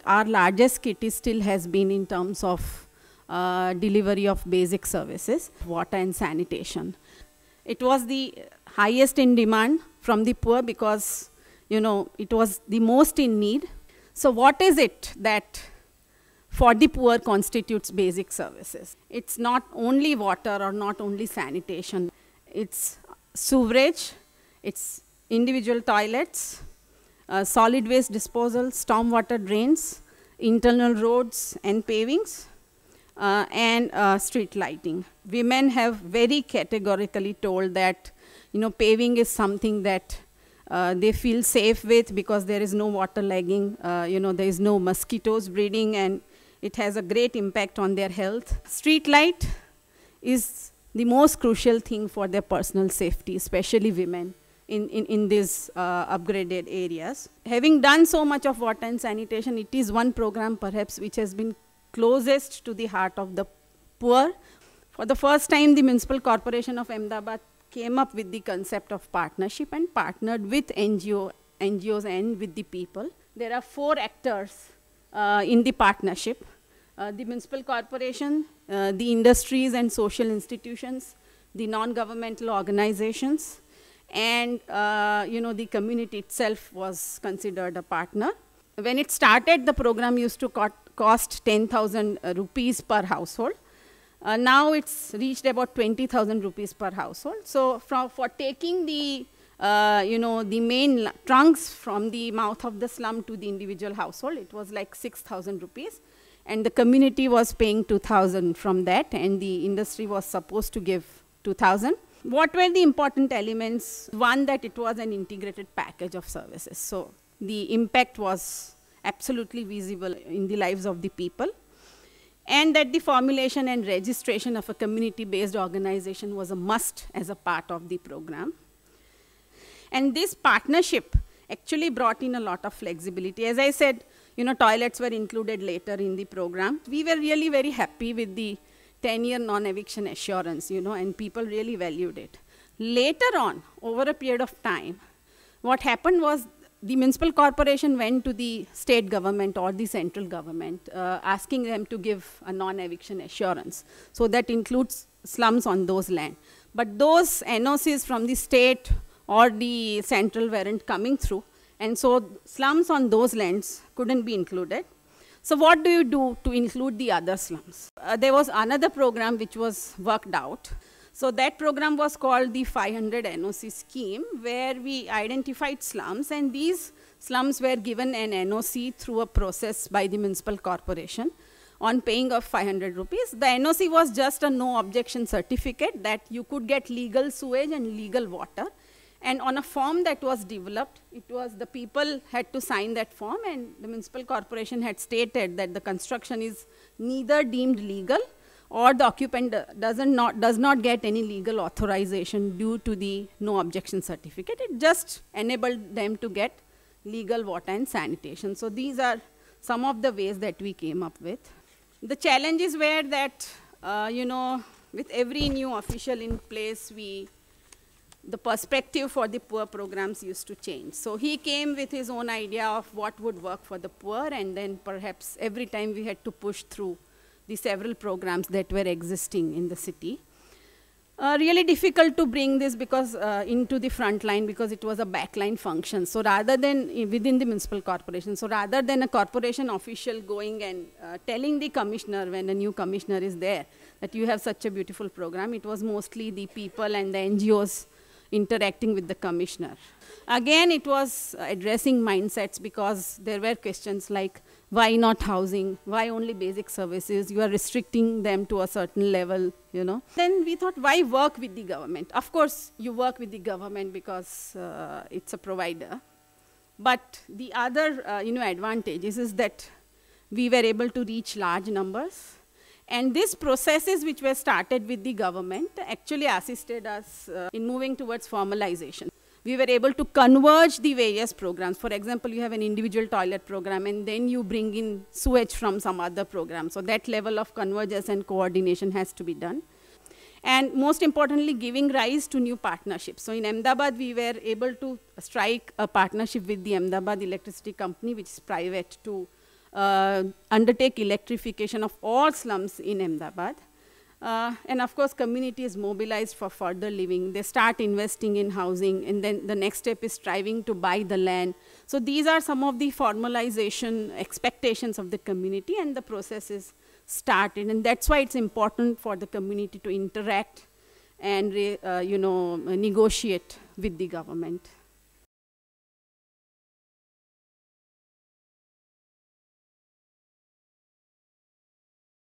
our largest kitty still has been in terms of delivery of basic services, water and sanitation. It was the highest in demand from the poor because, you know, it was the most in need. So what is it that for the poor constitutes basic services? It's not only water or not only sanitation. It's sewerage, it's individual toilets, solid waste disposal, stormwater drains, internal roads and pavings, and street lighting. Women have very categorically told that, you know, paving is something that they feel safe with because there is no water lagging, you know, there is no mosquitoes breeding, and it has a great impact on their health. Street light is the most crucial thing for their personal safety, especially women in these upgraded areas. Having done so much of water and sanitation, it is one program perhaps which has been closest to the heart of the poor. For the first time, the Municipal Corporation of Ahmedabad came up with the concept of partnership and partnered with NGOs and with the people. There are 4 actors in the partnership. The Municipal Corporation, the industries and social institutions, the non-governmental organizations, and you know, the community itself was considered a partner. When it started, the program used to cost 10,000 rupees per household. Now it's reached about 20,000 rupees per household. So for taking the you know, the main trunks from the mouth of the slum to the individual household, it was like 6,000 rupees. And the community was paying 2,000 from that, and the industry was supposed to give 2,000. What were the important elements? One, that it was an integrated package of services. So the impact was absolutely visible in the lives of the people. And that the formulation and registration of a community-based organization was a must as a part of the program. And this partnership actually brought in a lot of flexibility. As I said, you know, toilets were included later in the program. We were really very happy with the 10-year non-eviction assurance, you know, and people really valued it. Later on, over a period of time, what happened was the municipal corporation went to the state government or the central government asking them to give a non-eviction assurance. So that includes slums on those land. But those NOCs from the state or the central weren't coming through. And so slums on those lands couldn't be included. So what do you do to include the other slums? There was another program which was worked out. So that program was called the 500 NOC scheme, where we identified slums, and these slums were given an NOC through a process by the municipal corporation on paying of 500 rupees. The NOC was just a no objection certificate that you could get legal sewage and legal water. And on a form that was developed, it was the people had to sign that form, and the municipal corporation had stated that the construction is neither deemed legal or the occupant does not get any legal authorization due to the no objection certificate. It just enabled them to get legal water and sanitation. So these are some of the ways that we came up with. The challenges were that, you know, with every new official in place, the perspective for the poor programs used to change. So he came with his own idea of what would work for the poor, and then perhaps every time we had to push through the several programs that were existing in the city. Really difficult to bring this because into the front line, because it was a backline function. So rather than within the municipal corporation, so rather than a corporation official going and telling the commissioner when a new commissioner is there that you have such a beautiful program, it was mostly the people and the NGOs interacting with the commissioner. Again, it was addressing mindsets, because there were questions like, why not housing? Why only basic services? You are restricting them to a certain level, you know. Then we thought, why work with the government? Of course, you work with the government because it's a provider. But the other, you know, advantage is that we were able to reach large numbers. And these processes which were started with the government actually assisted us in moving towards formalization. We were able to converge the various programs. For example, you have an individual toilet program, and then you bring in sewage from some other program. So that level of convergence and coordination has to be done. And most importantly, giving rise to new partnerships. So in Ahmedabad, we were able to strike a partnership with the Ahmedabad Electricity Company, which is private, to undertake electrification of all slums in Ahmedabad. And of course, community is mobilized for further living. They start investing in housing, and then the next step is striving to buy the land. So these are some of the formalization expectations of the community, and the process is started. And that's why it's important for the community to interact and negotiate with the government.